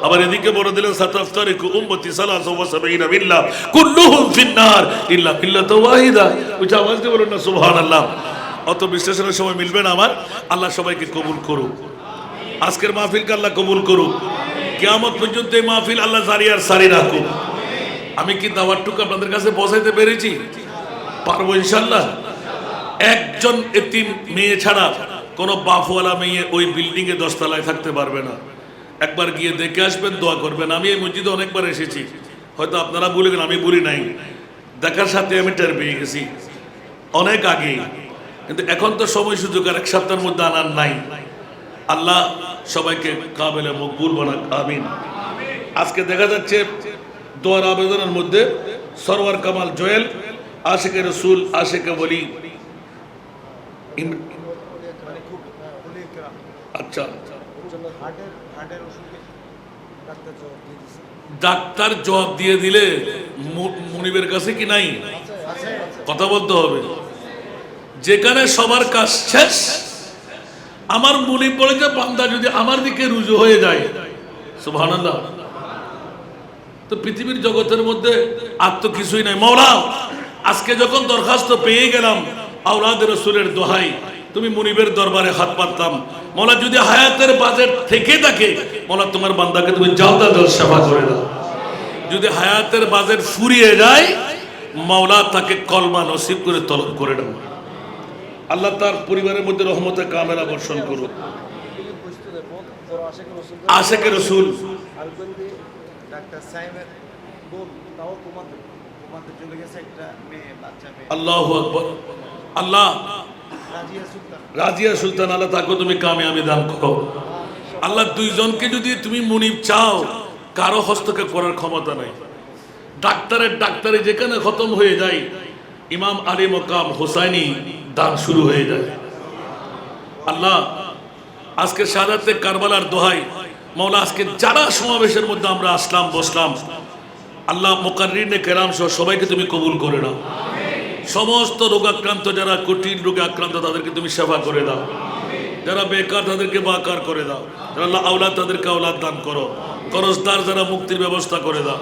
আবার এদিকে বলে দিলেন সাতাফতারিকু উম্মতি 73 মিল্লা কুল্লুহুম ফিন্নার ইল্লা মিল্লাতা ওয়াহিদা উচ্চ আওয়াজ দিয়ে বলুন না সুবহানাল্লাহ অত বিশ্লেষণের সময় মিলবে না আমার আল্লাহ সবাইকে কবুল করুক আজকের মাহফিলকে আল্লাহ কবুল করুক কিয়ামত পর্যন্ত এই মাহফিল আল্লাহ জারি আর সারি রাখুক আমি কি দাওয়াতটুকু আপনাদের কাছে পৌঁছাইতে পেরেছি পারবো ইনশাআল্লাহ একজন এতিম মেয়ে ছাড়া কোনো বাপওয়ালা মেয়ে ওই বিল্ডিং এ 10 তলায় থাকতে পারবে না একবার গিয়ে দেখে আসবেন দোয়া করবেন আমি এই মসজিদে অনেকবার এসেছি হয়তো আপনারা ভুলে গেলেন আমি বলি নাই দেখার সাথে আমি টের পেয়ে গেছি অনেক আগে কিন্তু এখন তো সময় সুযোগ আর এক সপ্তাহের মধ্যে আনার নাই আল্লাহ সবাইকে কাবিলে মকবুল বানাক আমিন আজকে দেখা যাচ্ছে দোয়ার আবেদনের মধ্যে সরওয়ার কামাল জোয়েল আশিকে রাসূল আশিকে ওলি আচ্ছা ডাক্তার জবাব দিয়ে দিলে মুনিবের কাছে কি নাই কথা বলতে হবে যেখানে সবার কাজ শেষ আমার মুনিব বলে যে বান্দা যদি আমার দিকে রুজু হয়ে যায় সুবহানাল্লাহ তো পৃথিবীর জগতের মধ্যে আর তো কিছুই নাই মাওলা আজকে যখন দরখাস্ত পেয়ে গেলাম আওলাদ রাসূলের দোহাই তুমি মুনিবের দরবারে হাত পাততাম মাওলা যদি হায়াতের বাজেট থেকে থাকে মাওলা তোমার বান্দাকে তুমি জাওদা দল সেবা করে দাও যদি হায়াতের বাজেট ফুরিয়ে যায় মাওলা তাকে কলমা নসিব করে তলব করে দাও আল্লাহ তার পরিবারের মধ্যে রহমতে কামেলা বর্ষণ করুক আশিকে রাসূল আল্লাহু আকবার আল্লাহ রাজিয়া সুলতান আল্লাহ তাকে তুমি কামিয়াবি দান করো আল্লাহ দুইজনকে যদি তুমি মুনিব চাও কারো হস্তক্ষেপ করার ক্ষমতা নাই ডাক্তারে যেখানে খতম হয়ে যায় ইমাম আলী মকাম হুসাইনি দান শুরু হয়ে যায় আল্লাহ আজকে শাহাদাতে কারবালার দোহাই মাওলা আজকে যারা সমাবেশের মধ্যে আমরা আসলাম বসলাম আল্লাহ মুকাররিনে কেরাম সহ সবাইকে তুমি কবুল করে নাও সমস্ত রোগাক্রান্ত যারা কঠিন রোগে আক্রান্ত তাদেরকে তুমি সেবা করে দাও যারা বেকার তাদেরকে বাকার করে দাও যারা আল্লাহ আওলাদ তাদেরকে আওলাদ দান করো করজদার যারা মুক্তির ব্যবস্থা করে দাও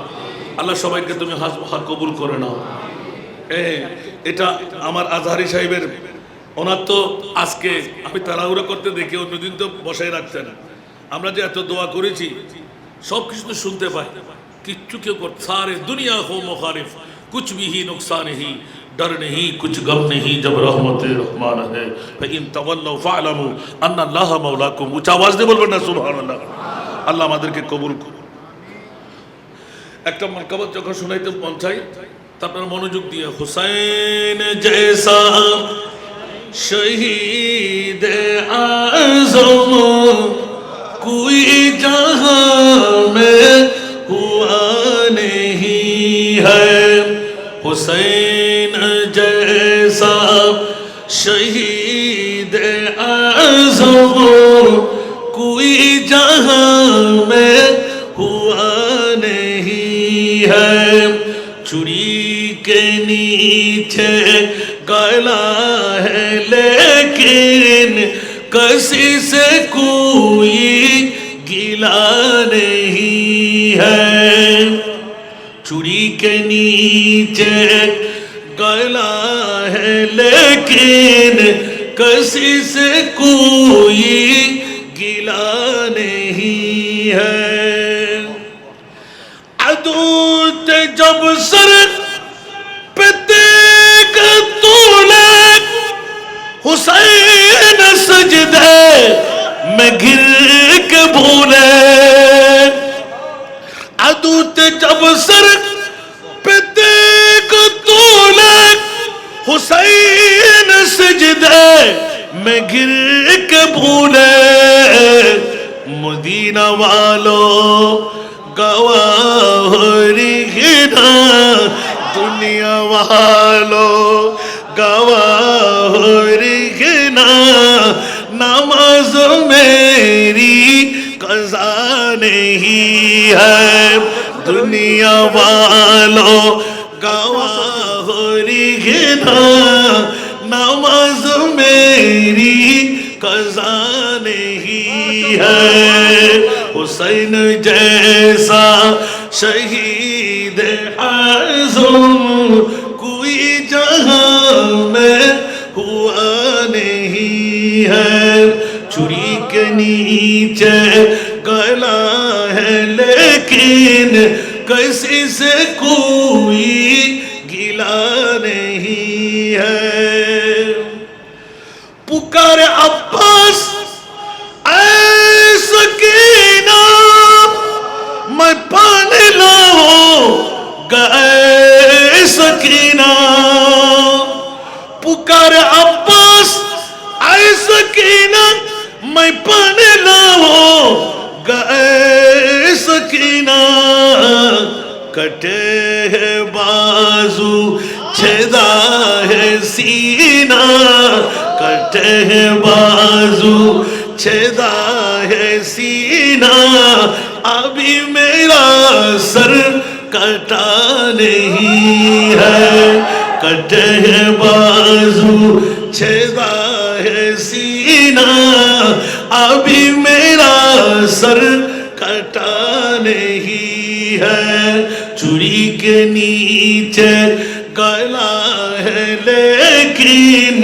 আল্লাহ সবাইকে তুমি হাত কবুল করে নাও এটা আমার আজহারি সাহেবের ওনার তো আজকে আমি তাড়াহুড়ো করতে দেখি অন্যদিন তো বসাই রাখতেন আমরা যে এত দোয়া করেছি সব কিছু তো শুনতে পাই কিচ্ছু কেউ করতে সারে দুনিয়া হো মুখারিফ कुछ भी ही नुकसान नहीं डर नहीं कुछ गम नहीं जब रहमत रहमान है इन तवल्लु फालमु अन्ना अल्लाह मौलाकुम ऊंचा आवाज দিয়ে বলবেন না সুবহানাল্লাহ আল্লাহ আমাদেরকে কবুল করুন একটা মাকাবাত যখন শোনাইতে মন চাই তা আপনারা মনোযোগ দিয়ে হুসাইন জैसा शहीद आज़म कोई जहां में हुआ नहीं है। हुसैन जैसा शहीद आज़म कोई जहां में हुआ नहीं है। चूड़ी के नीचे गला है लेकिन किसी से कोई गिला नहीं है। चूड़ी के नीचे गला है लेकिन किसी से कोई गिला नहीं है। अदूत जब सर पे देख तूने हुसैन सजदे में गिर के भूले। अदूत जब सर पे देख तूने हुसैन सजदे में गिर के भूले। मदीना वालों गवाह रहिना, दुनिया वालों गवाह रहिना, नमाज मेरी कज़ा नहीं है। दुनिया वालों गवाह रहिना, नमाज मेरी कज़ा नहीं है। हुसैन जैसा शहीद आज़म कोई जहां में हुआ नहीं है। चूड़ी के नीचे गला है लेकिन किसी से कोई गिला नहीं है। पुकार अब्बास सकीना मैं पानी लाऊं गए सकीना। पुकार अब्बास आए सकीना मैं पानी लाऊं गए सकीना। कटे है बाजू छेदा है सीना, कटे है बाजू छेदा है सीना। अभी मेरा सर कटा नहीं है। कटे है बाजू छेदा है सीना, अभी मेरा सर कटा नहीं है। चूड़ी के नीचे गला है लेकिन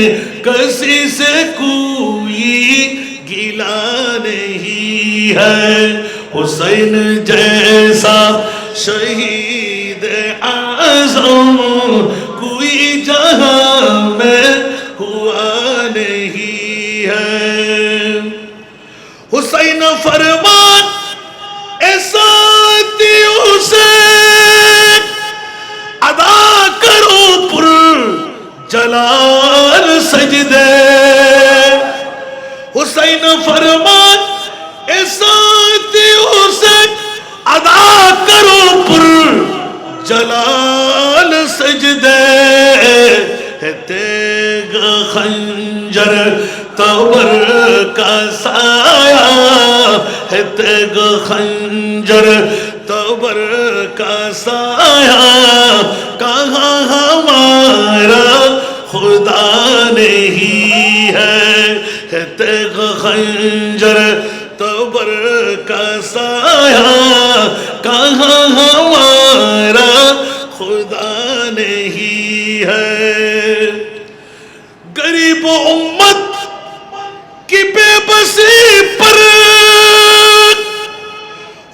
किसी से कोई गिला नहीं है। हुसैन जैसा शहीद आज़म कोई जहां में हुआ नहीं है। हुसैन फरमान ऐसा दियों से अदा करो पुर जलाल सजदे। हुसैन फरमान ऐसा दियों से अदा करो पुर जलाल सजदे। है तेग खंजर तबर का साया, है तेग खंजर तबर का साया। कहाँ हमारा खुदा नहीं है। है तेग खंजर तबर का साया, कहाँ हमारा खुदा नहीं है। गरीब उम्मत की बेबसी पर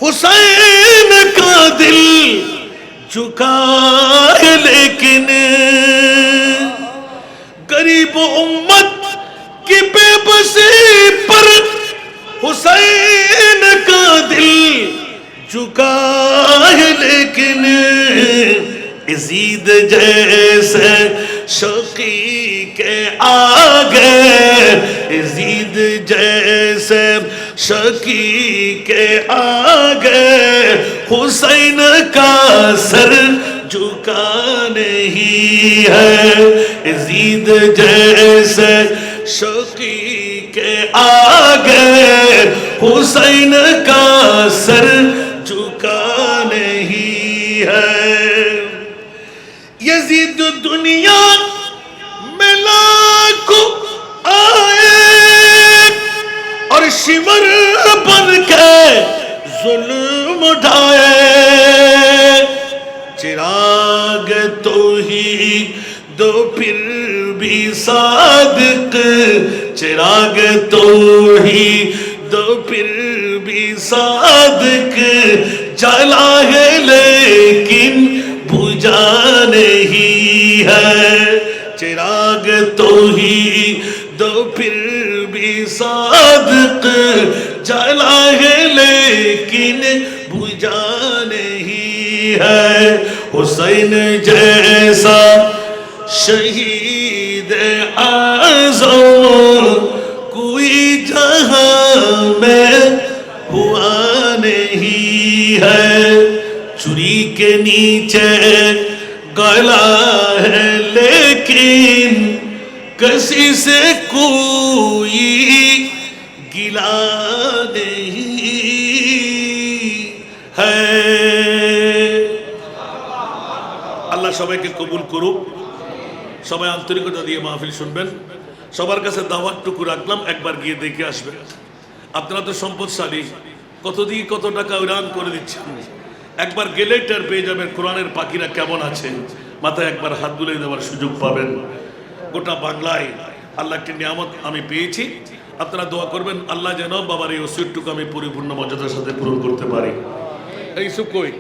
हुसैन का दिल झुका है लेकिन। गरीब उम्मत की बेबसी पर हुसैन का दिल झुका है लेकिन। यजीद जैसे शकी के आगे यजीद जैसे शकी के आगे हुसैन का सर झुका नहीं है यजीद जैसे शकी के आगे हुसैन का सर झुका नहीं है यजीद दुनिया में लाखों आए और शिमर बन के जुल्म उठाए चिराग तो ही दो फिर भी सादिक चिराग तो ही दो फिर भी सादिक जला है लेकिन बुझा नहीं है चिराग तो ही दो फिर भी सादिक जला है लेकिन बुझा नहीं है हुसैन जैसा शहीद आज़म कोई जहां में हुआ नहीं है चुरी के नीचे गला है लेकिन किसी से कोई गिला नहीं है আল্লাহ সবাইকে কবুল করুক সবাই আন্তরিকতা দিয়ে মাহফিল শুনবেন সবার কাছে দাওয়াতটুকু রাখলাম একবার গিয়ে দেখে আসবেন আপনারা তো সম্পদশালী কত দিয়ে কত টাকা উড়ান করে দিচ্ছেন একবার গেলে টের পেয়ে যাবেন কোরআনের পাখিরা কেমন আছে মাথায় একবার হাত বুলিয়ে দেওয়ার সুযোগ পাবেন গোটা বাংলায় আল্লাহ একটি নিয়ামত আমি পেয়েছি আপনারা দোয়া করবেন আল্লাহ যেন বাবার এই ওসিয়তটুকু আমি পরিপূর্ণ মর্যাদার সাথে পূরণ করতে পারি এই সুখ কই